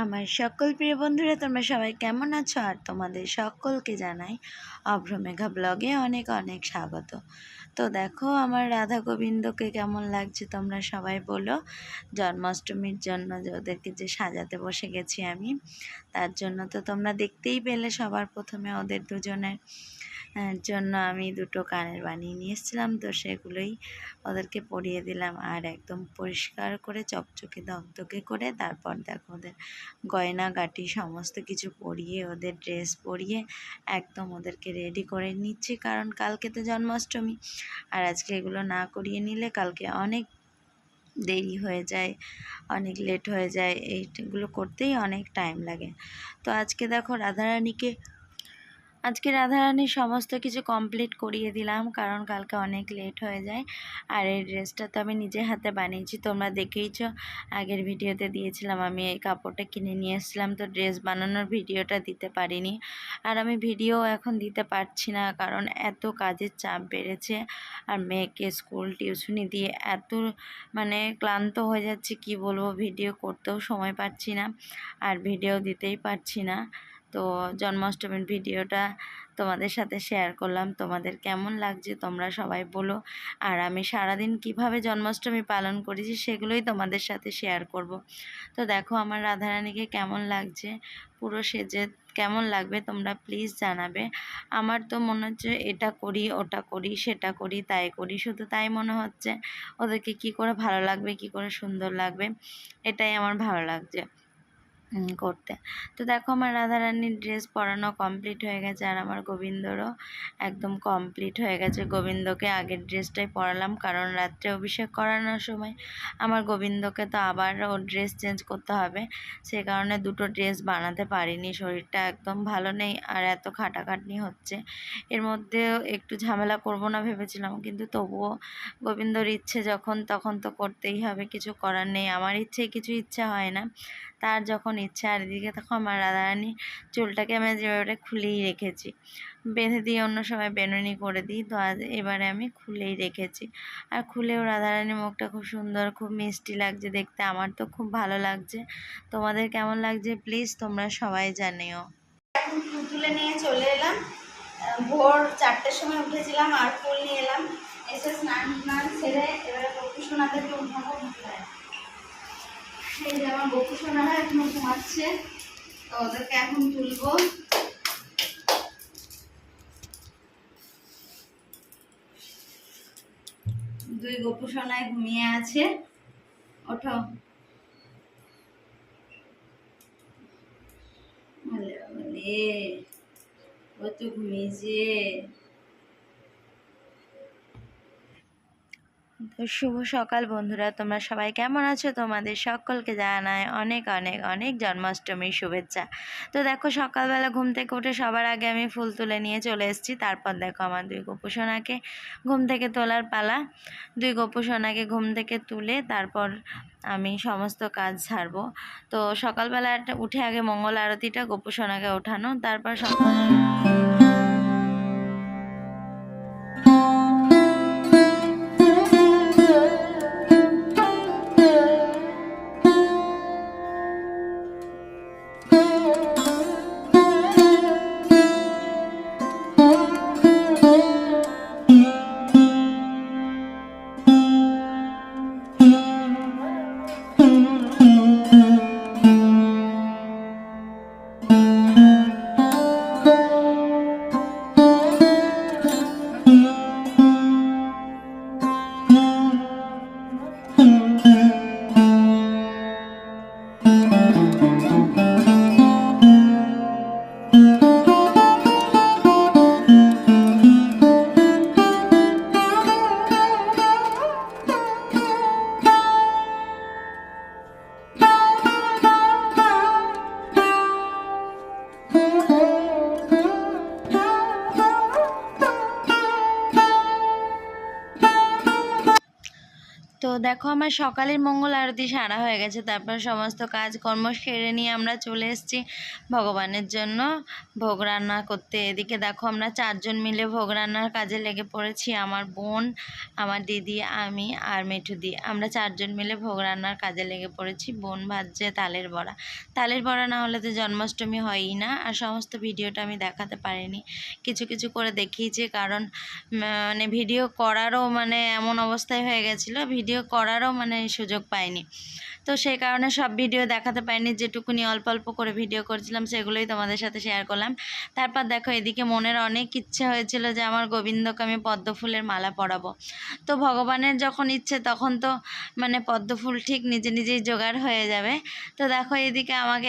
আমার সকল প্রিয় বন্ধুরা, তোমরা সবাই কেমন আছো? আর তোমাদের সকলকে জানাই অভ্রমেঘা ব্লগে অনেক অনেক স্বাগত। তো দেখো আমার রাধা গোবিন্দকে কেমন লাগছে তোমরা সবাই বলো। জন্মাষ্টমীর জন্য যে ওদেরকে যে সাজাতে বসে গেছি আমি, তার জন্য তো তোমরা দেখতেই পেলে সবার প্রথমে ওদের দুজনের জন্য আমি দুটো কানের বানিয়ে নিয়ে এসেছিলাম। তো সেগুলোই ওদেরকে পরিয়ে দিলাম আর একদম পরিষ্কার করে চকচকে দগদগে করে তারপর দেখো ওদের গয়না গাটি সমস্ত কিছু পরিয়ে ওদের ড্রেস পরিয়ে একদম ওদেরকে রেডি করে নিচ্ছি, কারণ কালকে তো জন্মাষ্টমী। আর আজকে এগুলো না করিয়ে নিলে কালকে অনেক দেরি হয়ে যায়, অনেক লেট হয়ে যায়, এইগুলো করতেই অনেক টাইম লাগে। তো আজকে দেখো আজকে রাধারানীর সমস্ত কিছু কমপ্লিট করিয়ে দিলাম, কারণ কালকে অনেক লেট হয়ে যায়। আর এই ড্রেসটা তো আমি নিজে হাতে বানিয়েছি, তোমরা দেখেইছো, আগের ভিডিওতে দিয়েছিলাম। আমি এই কাপড়টা কিনে নিয়ে এসেছিলাম, তো ড্রেস বানানোর ভিডিওটা দিতে পারিনি। আর আমি ভিডিও এখন দিতে পারছি না, কারণ এত কাজের চাপ বেড়েছে। আর মেয়েকে স্কুল টিউশনি দিয়ে এত ক্লান্ত হয়ে যাচ্ছে, কি বলবো, ভিডিও করতেও সময় পাচ্ছি না আর ভিডিও দিতেই পারছি না। তো জন্মাষ্টমীর ভিডিওটা তোমাদের সাথে শেয়ার করলাম। তোমাদের কেমন লাগছে তোমরা সবাই বলো। আর আমি সারাদিন কিভাবে জন্মাষ্টমী পালন করেছি সেগুলোই তোমাদের সাথে শেয়ার করব। তো দেখো আমার রাধারানীকে কেমন লাগছে, পুরো সেজে কেমন লাগবে তোমরা প্লিজ জানাবে। আমার তো মনে হচ্ছে এটা করি ওটা করি সেটা করি তাই করি, শুধু তাই মনে হচ্ছে। ওদেরকে কি করে ভালো লাগবে, কি করে সুন্দর লাগবে, এটাই আমার ভালো লাগছে করতে। তো দেখো আমার রাধারানীর ড্রেস পরানো কমপ্লিট হয়ে গেছে আর আমার গোবিন্দরও একদম কমপ্লিট হয়ে গেছে। গোবিন্দকে আগের ড্রেসটাই পরালাম, কারণ রাত্রে অভিষেক করানোর সময় আমার গোবিন্দকে তো আবার ওর ড্রেস চেঞ্জ করতে হবে, সে কারণে দুটো ড্রেস বানাতে পারিনি। শরীরটা একদম ভালো নেই আর এত খাটাখাটনি হচ্ছে, এর মধ্যেও একটু ঝামেলা করব না ভেবেছিলাম, কিন্তু তবুও গোবিন্দর ইচ্ছে যখন তখন তো করতেই হবে, কিছু করার নেই। আমার কিছু ইচ্ছা হয় না, তার যখন ইচ্ছা। আর এদিকে দেখো আমার রাধারানী চুলটাকে আমি যেভাবে খুলেই রেখেছি, বেঁধে দিয়ে অন্য সময় বেনুনি করে দিই, তো আজ এবারে আমি খুলেই রেখেছি। আর খুলেও রাধারানীর মুখটা খুব সুন্দর, খুব মিষ্টি লাগছে দেখতে, আমার তো খুব ভালো লাগছে। তোমাদের কেমন লাগছে প্লিজ তোমরা সবাই জানিও। এখন ফুল তুলে নিয়ে চলে এলাম, ভোর 4টের সময় উঠেছিলাম আর ফুল নিয়ে এলাম। এসে স্নান সেরে এবারে বকু সোনাদেরকে উঠাবো। এই যে আমার বকু সোনারা এখনো ঘুমাচ্ছে, তো ওদেরকে এখন তুলবো। দুই গপু সোনায় ঘুমিয়ে আছে, ওঠো। ও তো ঘুমিয়েছে। তো শুভ সকাল বন্ধুরা, তোমরা সবাই কেমন আছো? তোমাদের সকলকে জানায় অনেক অনেক অনেক জন্মাষ্টমীর শুভেচ্ছা। তো দেখো সকালবেলা ঘুম থেকে উঠে সবার আগে আমি ফুল তুলে নিয়ে চলে এসেছি। তারপর দেখো আমার দুই গপু সোনাকে ঘুম থেকে তোলার পালা। দুই গপু সোনাকে ঘুম থেকে তুলে তারপর আমি সমস্ত কাজ ছাড়বো। তো সকালবেলা উঠে আগে মঙ্গল আরতিটা, গপু সোনাকে ওঠানো, তারপর সকাল দেখো আমার সকালের মঙ্গল আরতি সারা হয়ে গেছে, তারপর সমস্ত কাজকর্ম সেরে নিয়ে আমরা চলে এসেছি ভগবানের জন্য ভোগ রান্না করতে। এদিকে দেখো আমরা 4 জন মিলে ভোগ রান্নার কাজে লেগে পড়েছি। আমার বোন, আমার দিদি, আমি আর মেঠুদি, আমরা 4 জন মিলে ভোগ রান্নার কাজে লেগে পড়েছি। বোন ভাজছে তালের বড়া। তালের বড়া না হলে তো জন্মাষ্টমী হয়ই না। আর সমস্ত ভিডিওটা আমি দেখাতে পারিনি, কিছু কিছু করে দেখিয়েছি, কারণ মানে ভিডিও করারও মানে এমন অবস্থায় হয়ে গেছিলো, ভিডিও করারও মানে সুযোগ পাইনি। তো সেই কারণে সব ভিডিও দেখাতে পারিনি, যেটুকুনি অল্প অল্প করে ভিডিও করেছিলাম সেগুলোই তোমাদের সাথে শেয়ার করলাম। তারপর দেখো এদিকে মনের অনেক ইচ্ছে হয়েছিল যে আমার গোবিন্দকে আমি পদ্ম ফুলের মালা পরাবো। তো ভগবানের যখন ইচ্ছে তখন তো মানে পদ্ম ফুল ঠিক নিজে নিজেই জোগাড় হয়ে যাবে। তো দেখো এদিকে আমাকে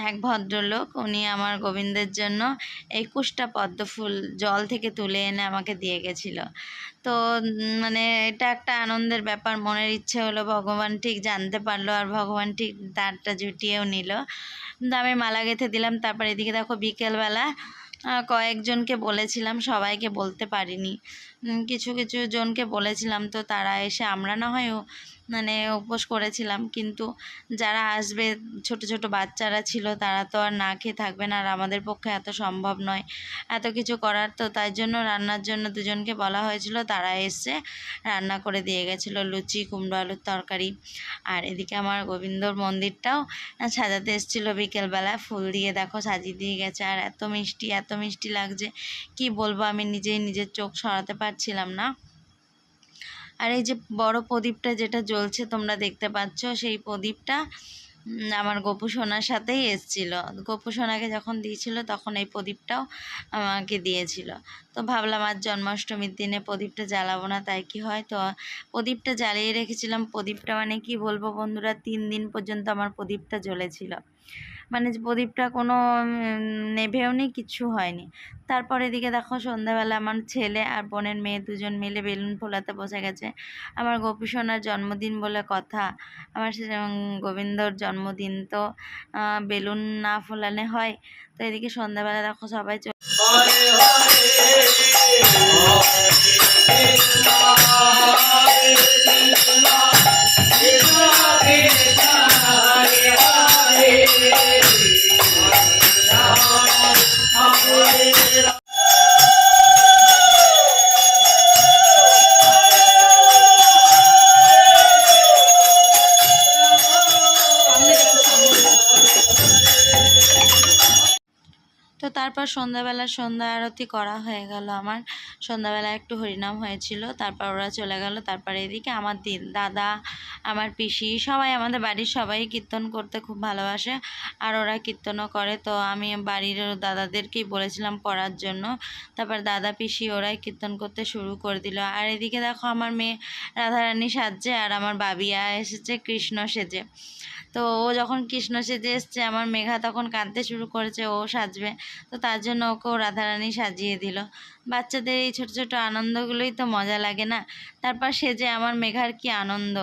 এক ভদ্রলোক, উনি আমার গোবিন্দের জন্য 21টা পদ্ম ফুল জল থেকে তুলে এনে আমাকে দিয়ে গেছিলো। তো মানে এটা একটা আনন্দের ব্যাপার, মনের ইচ্ছে হলো, ভগবান ঠিক জানতে পারলো আর ভগবান ঠিক দাঁড়টা জুটিয়েও নিল। তো আমি মালা গেঁথে দিলাম। তারপর এদিকে দেখো বিকেলবেলা কয়েকজনকে বলেছিলাম, সবাইকে বলতে পারিনি, কিছু কিছু জনকে বলেছিলাম। তো তারা এসে, আমরা না হয় মানে উপোস করেছিলাম, কিন্তু যারা আসবে ছোট ছোট বাচ্চারা ছিল, তারা তো আর না খেয়ে থাকবে না, আর আমাদের পক্ষে এত সম্ভব নয় এত কিছু করার। তো তাই জন্য রান্নার জন্য 2 জনকে বলা হয়েছিল, তারা এসে রান্না করে দিয়ে গেছিলো লুচি, কুমড়ো আলুর তরকারি। আর এদিকে আমার গোবিন্দর মন্দিরটাও সাজাতে এসেছিলো বিকেলবেলা, ফুল দিয়ে দেখো সাজিয়ে দিয়ে গেছে। আর এত মিষ্টি লাগছে, কি বলবো, আমি নিজের চোখ সরাতে পারছিলাম না। আর এই যে বড় প্রদীপটা যেটা জ্বলছে তোমরা দেখতে পাচ্ছ, সেই প্রদীপটা আমার গোপু সোনার সাথেই এসছিল। গোপু সোনাকে যখন দিয়েছিল তখন এই প্রদীপটাও আমাকে দিয়েছিল। তো ভাবলাম আজ জন্মাষ্টমীর দিনে প্রদীপটা জ্বালাবো না, তাই কি হয়। তো প্রদীপটা জ্বালিয়ে রেখেছিলাম। প্রদীপটা মানে কি বলবো বন্ধুরা, 3 দিন পর্যন্ত আমার প্রদীপটা জ্বলেছিল, মানে প্রদীপটা কোনো নেভেও নি, কিচ্ছু হয়নি। তারপর এদিকে দেখো সন্ধ্যাবেলা আমার ছেলে আর বোনের মেয়ে 2 জন মিলে বেলুন ফোলাতে বসে গেছে। আমার গোপী সোনার জন্মদিন বলে কথা, আমার গোবিন্দর জন্মদিন, তো বেলুন না ফোলালে হয়। তো এদিকে সন্ধ্যাবেলা দেখো সবাই তো তারপর সন্ধ্যা আরতি করা হয়ে গেল। আমার সন্ধ্যাবেলা একটু হরিনাম হয়েছিল, তারপর ওরা চলে গেল। তারপর এদিকে আমার দাদা, আমার পিসি, সবাই, আমাদের বাড়ির সবাই কীর্তন করতে খুব ভালোবাসে, আর ওরা কীর্তনও করে। তো আমি বাড়ির দাদাদেরকেই বলেছিলাম করার জন্য। তারপর দাদা, পিসি ওরাই কীর্তন করতে শুরু করে দিল। আর এদিকে দেখো আমার মেয়ে রাধারানী সাজছে, আর আমার বাবিয়া এসেছে কৃষ্ণ সেজে। তো ও যখন কৃষ্ণ সেজে এসছে, আমার মেঘা তখন কাঁদতে শুরু করেছে, ও সাজবে। তো তার জন্য ওকেও রাধারানী সাজিয়ে দিল। বাচ্চাদের এই ছোট ছোট আনন্দগুলোই তো মজা লাগে না। তারপর সেজে আমার মেঘার কি আনন্দ,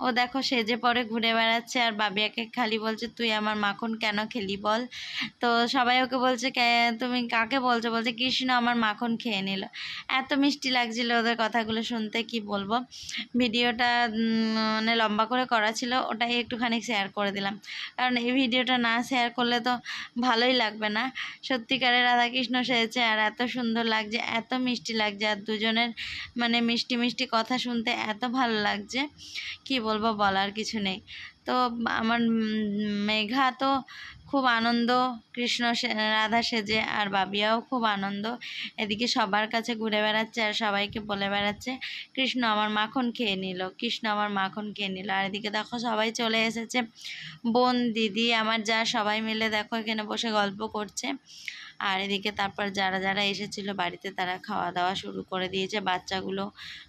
ও দেখো সেজে পরে ঘুরে বেড়াচ্ছে, আর বাবিয়াকে খালি বলছে তুই আমার মাখন কেন খেলি বল। তো সবাই ওকে বলছে তুমি কাকে বলছো, বলছে কৃষ্ণ আমার মাখন খেয়ে নিল। এত মিষ্টি লাগছিল ওদের কথাগুলো শুনতে, কি বলবো। ভিডিওটা মানে লম্বা করে করা ছিল, ওটাই একটুখানি শেয়ার করে দিলাম, কারণ এই ভিডিওটা না শেয়ার করলে তো ভালোই লাগবে না। সত্যিকারের রাধাকৃষ্ণ সেজেছে, আর এত সুন্দর লাগছে, এত মিষ্টি লাগছে, আর দুজনের মানে মিষ্টি মিষ্টি কথা শুনতে এত ভালো লাগছে, কি বলবো, বলার কিছু নেই। তো আমার মেঘা তো খুব আনন্দ কৃষ্ণ রাধা সেজে, আর বাবিয়াও খুব আনন্দ। এদিকে সবার কাছে ঘুরে বেড়াচ্ছে আর সবাইকে বলে বেড়াচ্ছে কৃষ্ণ আমার মাখন খেয়ে নিল, কৃষ্ণ আমার মাখন খেয়ে নিল। আর এদিকে দেখো সবাই চলে এসেছে, বোন, দিদি, আমার যা, সবাই মিলে দেখো এখানে বসে গল্প করছে। আর এদিকে তারপর যারা যারা এসেছিলো বাড়িতে, তারা খাওয়া দাওয়া শুরু করে দিয়েছে। বাচ্চাগুলো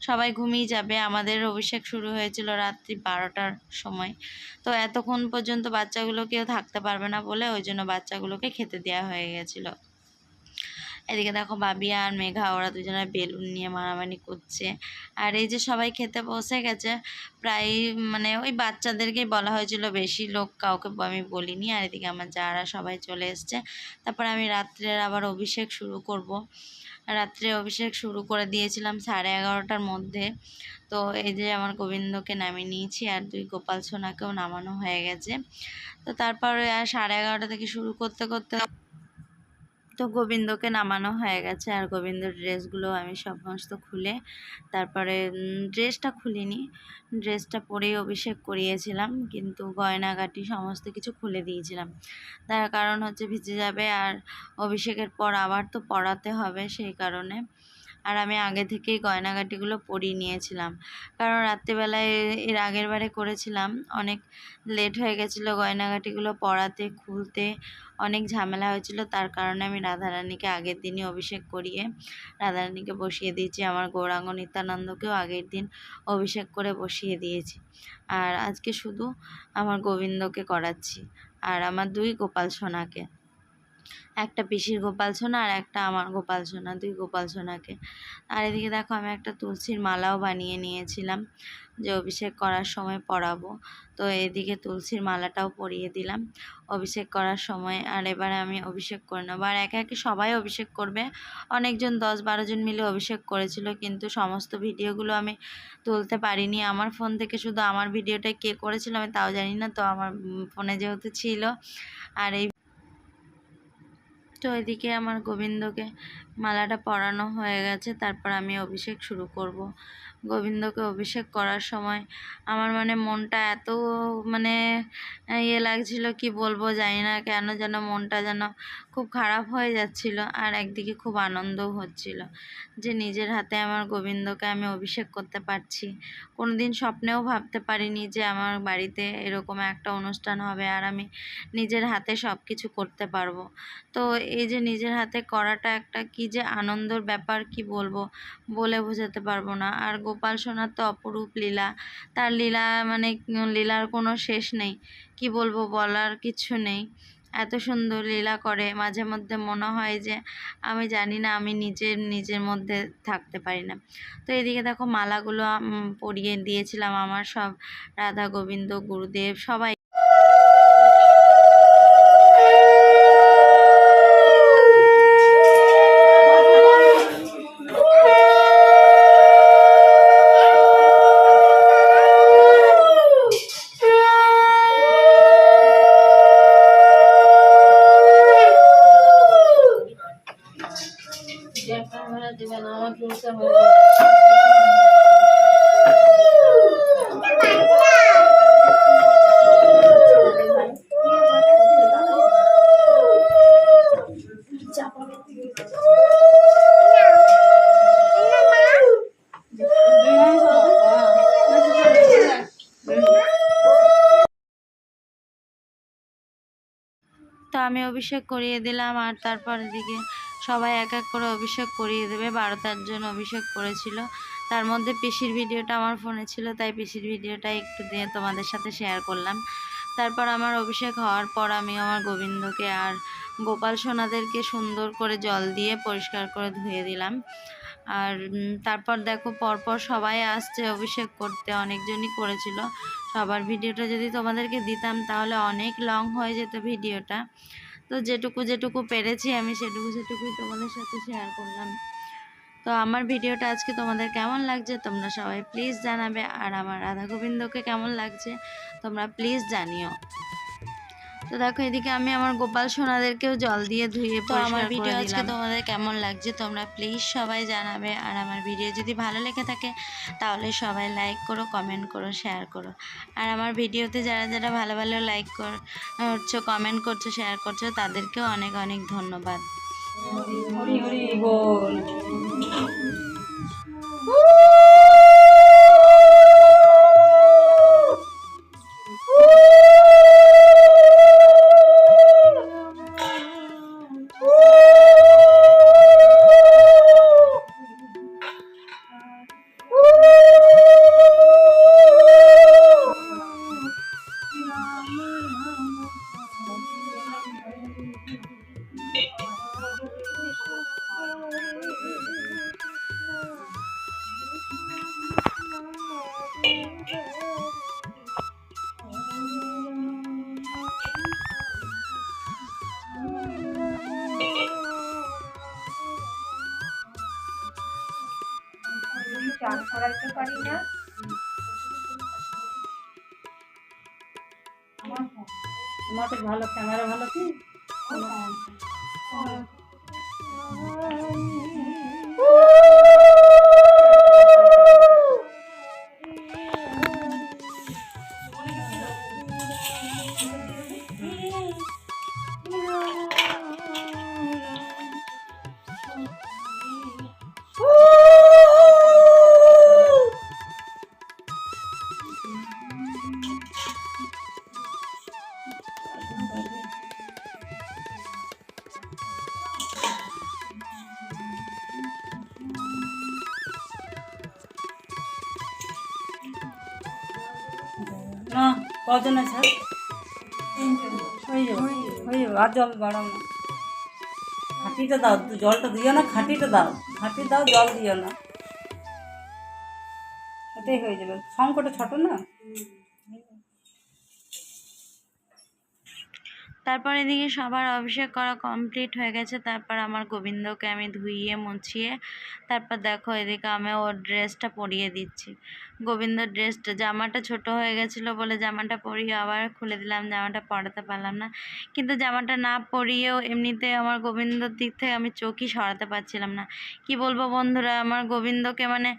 সবাই ঘুমিয়ে যাবে। আমাদের অভিষেক শুরু হয়েছিল রাত্রি 12টার সময়। তো এতক্ষণ পর্যন্ত বাচ্চাগুলো কেউ থাকতে পারবে না বলে ওই জন্য বাচ্চাগুলোকে খেতে দেওয়া হয়ে গেছিলো। এদিকে দেখো বাবিয়া আর মেঘা, ওরা দুজনে বেলুন নিয়ে মারামারি করছে। আর এই যে সবাই খেতে বসে গেছে, প্রায় মানে ওই বাচ্চাদেরকেই বলা হয়েছিল, বেশি লোক কাউকে আমি বলিনি। আর এদিকে আমার যারা সবাই চলে এসছে। তারপর আমি রাত্রের আবার অভিষেক শুরু করব। রাত্রে অভিষেক শুরু করে দিয়েছিলাম 11:30টার মধ্যে। তো এই যে আমার গোবিন্দকে নামিয়ে নিয়েছি, আর 2 গোপাল সোনাকেও নামানো হয়ে গেছে। তো তারপরে আর 11:30 থেকে শুরু করতে করতে তো গোবিন্দকে নামানো হয়ে গেছে। আর গোবিন্দর ড্রেসগুলো আমি সমস্ত খুলে তারপরে ড্রেসটা খুলিনি, ড্রেসটা পরেই অভিষেক করিয়েছিলাম, কিন্তু গয়নাগাটি সমস্ত কিছু খুলে দিয়েছিলাম। তার কারণ হচ্ছে ভিজে যাবে, আর অভিষেকের পর আবার তো পরাতে হবে, সেই কারণে। আর আমি আগে থেকেই গয়নাগাটিগুলো পরিয়ে নিয়েছিলাম, কারণ রাত্রিবেলায় এর আগের বারে করেছিলাম, অনেক লেট হয়ে গেছিলো গয়নাগাটিগুলো পরাতে খুলতে, অনেক ঝামেলা হয়েছিল। তার কারণে আমি রাধারানীকে আগের দিনই অভিষেক করিয়ে রাধারানীকে বসিয়ে দিয়েছি। আমার গৌরাঙ্গ নিত্যানন্দকেও আগের দিন অভিষেক করে বসিয়ে দিয়েছি। আর আজকে শুধু আমার গোবিন্দকে করাচ্ছি, আর আমার 2 গোপাল সোনাকে, একটা পিসির গোপাল সোনা আর একটা আমার গোপাল সোনা, 2 গোপাল সোনাকে। আর এদিকে দেখো আমি একটা তুলসীর মালাও বানিয়ে নিয়েছিলাম যে অভিষেক করার সময় পরাবো। তো এদিকে তুলসীর মালাটাও পরিয়ে দিলাম অভিষেক করার সময়। আর এবারে আমি অভিষেক করে নেবো, আর একে একে সবাই অভিষেক করবে। অনেকজন 10-12 জন মিলে অভিষেক করেছিল, কিন্তু সমস্ত ভিডিওগুলো আমি তুলতে পারিনি। আমার ফোন থেকে শুধু আমার ভিডিওটাই কে করেছিল আমি তাও জানি না, তো আমার ফোনে যেহেতু ছিল। আর এই তো এদিকে আমার গোবিন্দকে মালাটা পরানো হয়ে গেছে, তারপর আমি অভিষেক শুরু করব। গোবিন্দকে অভিষেক করার সময় আমার মনটা এত লাগছিল, কি বলবো জানি না, কেন যেন মনটা যেন খুব খারাপ হয়ে যাচ্ছিল, আর একদিকে খুব আনন্দও হচ্ছিল যে নিজের হাতে আমার গোবিন্দকে আমি অভিষেক করতে পারছি। কোনোদিন স্বপ্নেও ভাবতে পারিনি যে আমার বাড়িতে এরকম একটা অনুষ্ঠান হবে আর আমি নিজের হাতে সব কিছু করতে পারবো। তো এই যে নিজের হাতে করাটা একটা কি যে আনন্দের ব্যাপার, কি বলবো, বলে বোঝাতে পারবো না। আর গোপাল সোনার তো অপরূপ লীলা, তার লীলা লীলার কোনো শেষ নেই, কি বলবো, বলার কিছু নেই। এত সুন্দর লীলা করে, মাঝে মধ্যে মনে হয় যে আমি জানি না, আমি নিজের মধ্যে থাকতে পারি না। তো এদিকে দেখো মালাগুলো পরিয়ে দিয়েছিলাম আমার সব রাধা গোবিন্দ গুরুদেব সবাই। তো আমি অভিষেক করিয়ে দিলাম, আর তারপর এদিকে সবাই এক এক করে অভিষেক করিয়ে দেবে। 12টার জন্য অভিষেক করেছিল, তার মধ্যে পিসির ভিডিওটা আমার ফোনে ছিল, তাই পিসির ভিডিওটা একটু দিয়ে তোমাদের সাথে শেয়ার করলাম। তারপর আমার অভিষেক হওয়ার পর আমি আমার গোবিন্দকে আর গোপাল সোনাদেরকে সুন্দর করে জল দিয়ে পরিষ্কার করে ধুয়ে দিলাম। আর তারপর দেখো পরপর সবাই আসছে অভিষেক করতে, অনেকজনই করেছিল। সবার ভিডিওটা যদি তোমাদেরকে দিতাম তাহলে অনেক লং হয়ে যেত ভিডিওটা। তো যেটুকু পেরেছি আমি সেটুকুই তোমাদের সাথে শেয়ার করলাম। তো আমার ভিডিওটা আজকে তোমাদের কেমন লাগছে তোমরা সবাই প্লিজ জানাবে, আর আমার রাধা গোবিন্দকে কেমন লাগছে তোমরা প্লিজ জানিও। তো দেখো এদিকে আমি আমার গোপাল সোনাদেরকেও জল দিয়ে ধুয়ে পরিষ্কার করে দিলাম। আমার ভিডিও আজকে তোমাদের কেমন লাগছে তোমরা প্লিজ সবাই জানাবে, আর আমার ভিডিও যদি ভালো লেগে থাকে তাহলে সবাই লাইক করো, কমেন্ট করো, শেয়ার করো। আর আমার ভিডিওতে যারা ভালো লাইক করছো, কমেন্ট করছো, শেয়ার করছো, তাদেরকেও অনেক অনেক ধন্যবাদ। হরি হরি বল। তোমাদের ভালো ক্যামেরা ভালো কি? না কজন আছে? হয়ে যাবে আর জল বাড়াও না। খাঁটিটা দাও, জলটা দিও না, খাঁটিটা দাও, খাঁটি দাও, জল দিও না, এটাই হয়ে যাবে। সংকটে ছোট না। তারপর এদিকে সবার অভিষেক করা কমপ্লিট হয়ে গেছে। তারপর আমার গোবিন্দকে আমি ধুইয়ে মুছিয়ে তারপর দেখো এদিকে আমি ওর ড্রেসটা পরিয়ে দিচ্ছি। গোবিন্দর ড্রেসটা, জামাটা ছোট হয়ে গেছিলো বলে জামাটা পরিয়ে আবার খুলে দিলাম, জামাটা পরাতে পারলাম না। কিন্তু জামাটা না পরিয়েও এমনিতে আমার গোবিন্দর দিক থেকে আমি চোখই সরাতে পারছিলাম না। কি বলবো বন্ধুরা, আমার গোবিন্দকে মানে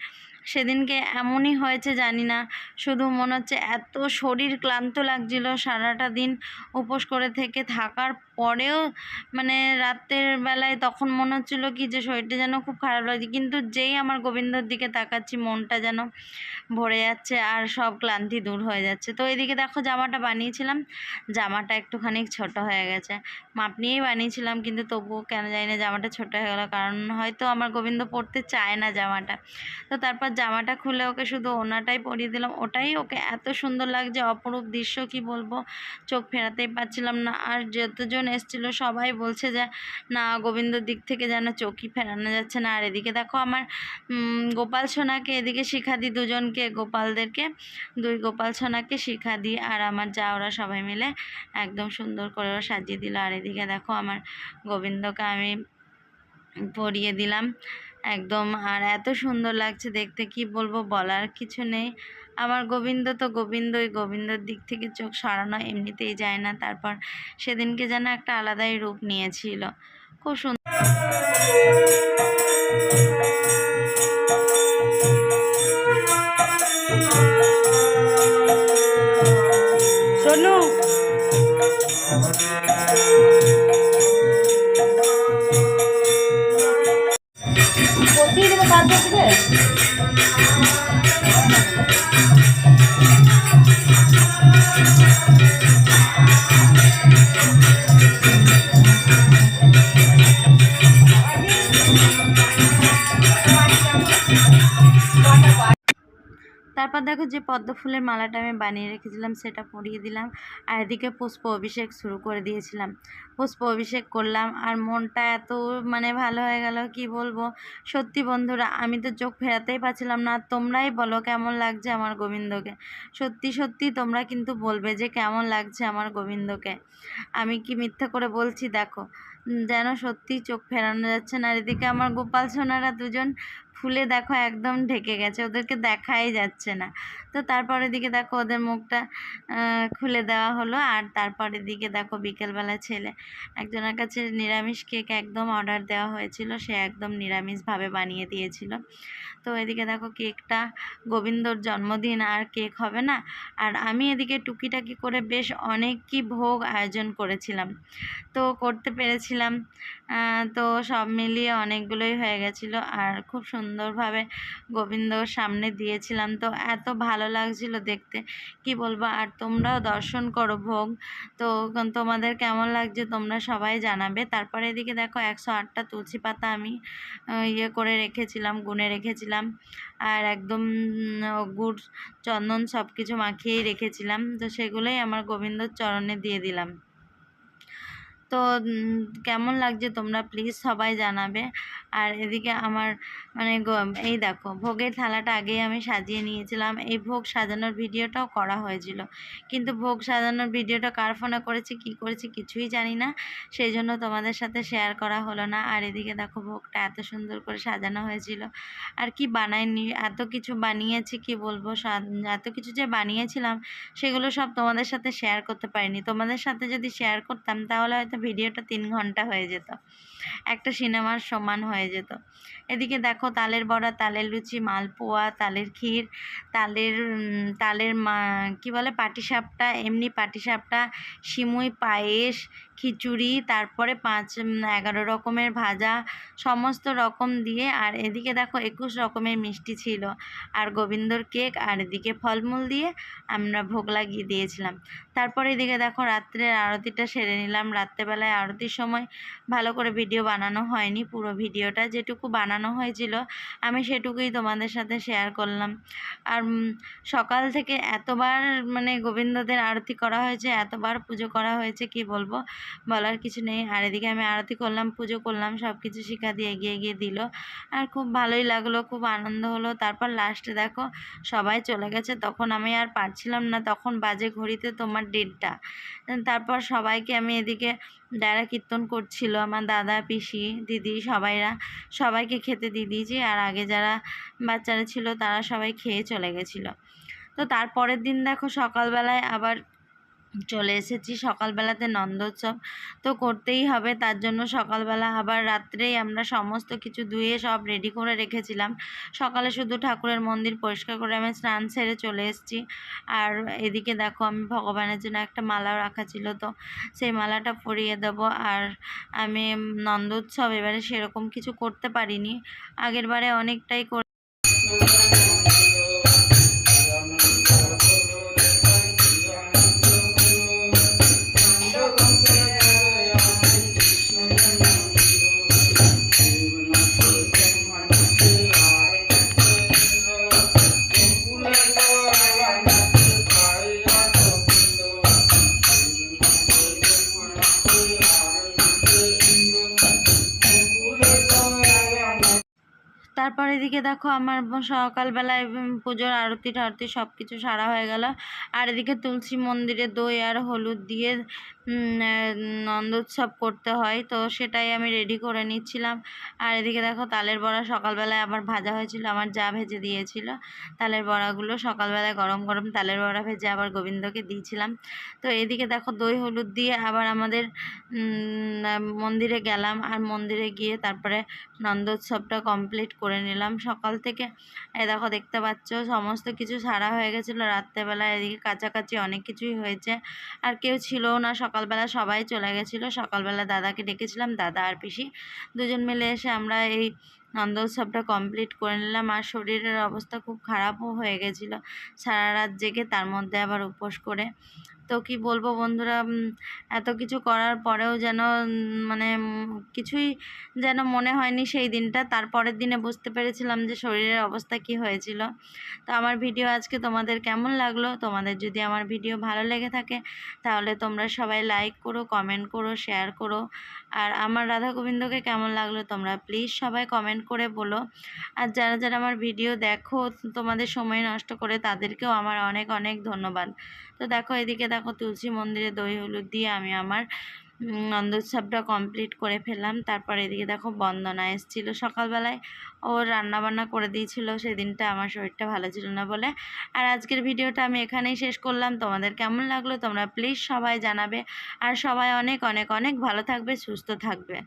সেদিনকে এমনই হয়েছে জানি না, শুধু মনে হচ্ছে এত শরীর ক্লান্ত লাগছিল সারাটা দিন উপোস করে থেকে থাকার পরেও, মানে রাতের বেলায় তখন মনে হচ্ছিল কি যে শরীরটা যেন খুব খারাপ লাগছে, কিন্তু যেই আমার গোবিন্দর দিকে তাকাচ্ছি মনটা যেন ভরে যাচ্ছে আর সব ক্লান্তি দূর হয়ে যাচ্ছে। তো এদিকে দেখো জামাটা বানিয়েছিলাম, জামাটা একটুখানি ছোট হয়ে গেছে, মাপ নিয়েই বানিয়েছিলাম, কিন্তু তবুও কেন জানি না জামাটা ছোট হয়ে গেলো, কারণ হয়তো আমার গোবিন্দ পরতে চায় না জামাটা। তো তারপর জামাটা খুলে ওকে শুধু ওনাটাই পরিয়ে দিলাম, ওটাই ওকে এত সুন্দর লাগছে, অপরূপ দৃশ্য কি বলবো, চোখ ফেরাতেই পারছিলাম না। আর যতজন এসেছিল সবাই বলছে যে না গোবিন্দর দিক থেকে যেন চোখই ফেরানো যাচ্ছে না। আর এদিকে দেখো আমার গোপাল সোনাকে এদিকে শিখা দিই, দুজনকে গোপালদেরকে, দুই গোপাল সোনাকে শিখা দিই আর আমার যা ওরা সবাই মিলে একদম সুন্দর করে ওরা সাজিয়ে দিল। আর এদিকে দেখো আমার গোবিন্দকে আমি পরিয়ে দিলাম একদম, আর এত সুন্দর লাগছে দেখতে কি বলবো, বলার কিছু নেই। আমার গোবিন্দ তো গোবিন্দই, গোবিন্দর দিক থেকে চোখ সরানো এমনিতেই যায় না। তারপর সেদিনকে যেন একটা আলাদাই রূপ নিয়েছিল, খুব সুন্দর। শোনো বসিয়ে দেবো, কাজ করবে। তারপর দেখো যে পদ্ম ফুলের মালাটা আমি বানিয়ে রেখেছিলাম সেটা পরিয়ে দিলাম, আর এদিকে পুষ্প অভিষেক শুরু করে দিয়েছিলাম। পুষ্প অভিষেক করলাম আর মনটা এত মানে ভালো হয়ে গেল কি বলবো। সত্যি বন্ধুরা আমি তো চোখ ফেরাতেই পারছিলাম না। তোমরাই বলো কেমন লাগছে আমার গোবিন্দকে, সত্যি সত্যি তোমরা কিন্তু বলবে যে কেমন লাগছে আমার গোবিন্দকে। আমি কি মিথ্যা করে বলছি? দেখো যেন সত্যি চোখ ফেরানো যাচ্ছে না। আর এদিকে আমার গোপাল সোনারা দুজন ফুলে দেখো একদম ঢেকে গেছে, ওদেরকে দেখাই যাচ্ছে না। তো তারপরের দিকে দেখো ওদের মুখটা খুলে দেওয়া হলো। আর তারপরের দিকে দেখো বিকেলবেলা ছেলে একজনের কাছে নিরামিষ কেক একদম অর্ডার দেওয়া হয়েছিল, সে একদম নিরামিষভাবে বানিয়ে দিয়েছিল। তো এদিকে দেখো কেকটা, গোবিন্দর জন্মদিন আর কেক হবে না। আর আমি এদিকে টুকিটাকি করে বেশ অনেক কি ভোগ আয়োজন করেছিলাম, তো করতে পেরেছিলাম। তো সব মিলিয়ে অনেকগুলোই হয়ে গেছিলো আর খুব সুন্দরভাবে গোবিন্দর সামনে দিয়েছিলাম। তো এত ভালো লাগছিল দেখতে কি বলবো। আর তোমরাও দর্শন করো ভোগ, তো তোমাদের কেমন লাগছে তোমরা সবাই জানাবে। তারপরে এদিকে দেখো 108টা তুলসী পাতা আমি ইয়ে করে রেখেছিলাম, গুনে রেখেছিলাম, আর একদম গুড় চন্দন সব কিছু মাখিয়েই রেখেছিলাম। তো সেগুলোই আমার গোবিন্দর চরণে দিয়ে দিলাম। তো কেমন লাগছে তোমরা প্লিজ সবাই জানাবে। আর এদিকে আমার মানে এই দেখো ভোগের থালাটা আগেই আমি সাজিয়ে নিয়েছিলাম। এই ভোগ সাজানোর ভিডিওটাও করা হয়েছিল, কিন্তু ভোগ সাজানোর ভিডিওটা কার ফোনে করেছি কি করেছি কিছুই জানি না, সেই জন্য তোমাদের সাথে শেয়ার করা হলো না। আর এদিকে দেখো ভোগটা এত সুন্দর করে সাজানো হয়েছিল। আর কি বানাইনি, এত কিছু বানিয়েছি কি বলবো, এত কিছু যে বানিয়েছিলাম সেগুলো সব তোমাদের সাথে শেয়ার করতে পারিনি। তোমাদের সাথে যদি শেয়ার করতাম তাহলে হয়তো ভিডিওটা 3 ঘন্টা হয়ে যেত, একটা সিনেমার সমান হয়ে যেত। এদিকে দেখো তালের বড়া, তালের লুচি, মালপোয়া, তালের ক্ষীর, তালের কী বলে পাটিসাপটা, এমনি পাটিসাপটা, সিমুই পায়েস, খিচুড়ি, তারপরে 11 রকমের ভাজা, সমস্ত রকম দিয়ে। আর এদিকে দেখো 21 রকমের মিষ্টি ছিল, আর গোবিন্দর কেক, আর এদিকে ফলমূল দিয়ে আমরা ভোগ লাগিয়ে দিয়েছিলাম। তারপরে এদিকে দেখো রাত্রের আরতিটা সেরে নিলাম। রাত্রেবেলায় আরতির সময় ভালো করে ভিডিও বানানো হয়নি, পুরো ভিডিওটা যেটুকু বানানো হয়েছিল আমি সেটুকুই তোমাদের সাথে শেয়ার করলাম। আর সকাল থেকে এতবার মানে গোবিন্দদের আরতি করা হয়েছে, এতবার পুজো করা হয়েছে কি বলবো, বলার কিছু নেই। আর এদিকে আমি আরতি করলাম, পুজো করলাম, সব কিছু শিখা দিয়ে এগিয়ে এগিয়ে দিল, আর খুব ভালোই লাগলো, খুব আনন্দ হলো। তারপর লাস্টে দেখো সবাই চলে গেছে, তখন আমি আর পারছিলাম না, তখন বাজে ঘড়িতে তোমার 1:30। তারপর সবাইকে আমি এদিকে যারা কীর্তন করছিল আমার দাদা, পিসি, দিদি, সবাইকে খেতে দিয়ে দিয়েছি। আর আগে যারা বাচ্চারা ছিল তারা সবাই খেয়ে চলে গেছিলো। তো তারপরের দিন দেখো সকালবেলায় আবার চলে এসেছি। সকালবেলাতে নন্দোৎসব তো করতেই হবে, তার জন্য সকালবেলা আবার রাত্রেই আমরা সমস্ত কিছু ধুয়ে সব রেডি করে রেখেছিলাম। সকালে শুধু ঠাকুরের মন্দির পরিষ্কার করে আমি স্নান সেরে চলে এসেছি। আর এদিকে দেখো আমি ভগবানের জন্য একটা মালাও রাখা ছিল, তো সেই মালাটা পরিয়ে দেবো। আর আমি নন্দোৎসব এবারে সেরকম কিছু করতে পারিনি, আগের বারে অনেকটাই তারপর এদিকে দেখো আমার সকালবেলায় পুজোর আরতি টারতি সব কিছু সারা হয়ে গেল। আর এদিকে তুলসী মন্দিরে দই আর হলুদ দিয়ে নন্দোৎসব করতে হয়, তো সেটাই আমি রেডি করে নিচ্ছিলাম। আর এদিকে দেখো তালের বড়া সকালবেলায় আবার ভাজা হয়েছিল, আমার যা ভেজে দিয়েছিল তালের বড়াগুলো। সকালবেলায় গরম গরম তালের বড়া ভেজে আবার গোবিন্দকে দিয়েছিলাম। তো এদিকে দেখো দই হলুদ দিয়ে আবার আমাদের মন্দিরে গেলাম, আর মন্দিরে গিয়ে তারপরে নন্দোৎসবটা কমপ্লিট করে নিলাম। সকাল থেকে দেখো দেখতে পাচ্ছ সমস্ত কিছু সারা হয়ে গেছিলো রাত্রেবেলা। এদিকে কাছাকাছি অনেক কিছুই হয়েছে, আর কেউ ছিলও না সকালবেলা, সবাই চলে গেছিলো। সকালবেলা দাদাকে ডেকেছিলাম, দাদা আর পিসি দুজন মিলে এসে আমরা এই নন্দোৎসবটা কমপ্লিট করে নিলাম। আর শরীরের অবস্থা খুব খারাপও হয়ে গেছিলো সারা রাত জেগে, তার মধ্যে আবার উপোস করে। তো কি বলবো বন্ধুরা, এত কিছু করার পরেও যেন মানে কিছুই যেন মনে হয়নি সেই দিনটা। তারপরের দিনে বুঝতে পেরেছিলাম যে শরীরের অবস্থা কি হয়েছিল। তো আমার ভিডিও আজকে তোমাদের কেমন লাগলো, তোমাদের যদি আমার ভিডিও ভালো লেগে থাকে তাহলে তোমরা সবাই লাইক করো, কমেন্ট করো, শেয়ার করো। আর আমার রাধা গোবিন্দকে কেমন লাগলো তোমরা প্লিজ সবাই কমেন্ট করে বলো। আর যারা যারা আমার ভিডিও দেখো তোমাদের সময় নষ্ট করে, তাদেরকেও আমার অনেক অনেক ধন্যবাদ। তো দেখো এদিকে দেখো তুলসী মন্দিরে দই হলুদ দিয়ে আমি আমার নন্দোৎসবটা কমপ্লিট করে ফেললাম। তারপর এদিকে দেখো বন্দনা এসেছিলো সকালবেলায়, ও রান্নাবান্না করে দিয়েছিল, সেদিনটা আমার শরীরটা ভালো ছিল না বলে। আর আজকের ভিডিওটা আমি এখানেই শেষ করলাম। তোমাদের কেমন লাগলো তোমরা প্লিজ সবাই জানাবে। আর সবাই অনেক অনেক অনেক ভালো থাকবে, সুস্থ থাকবে।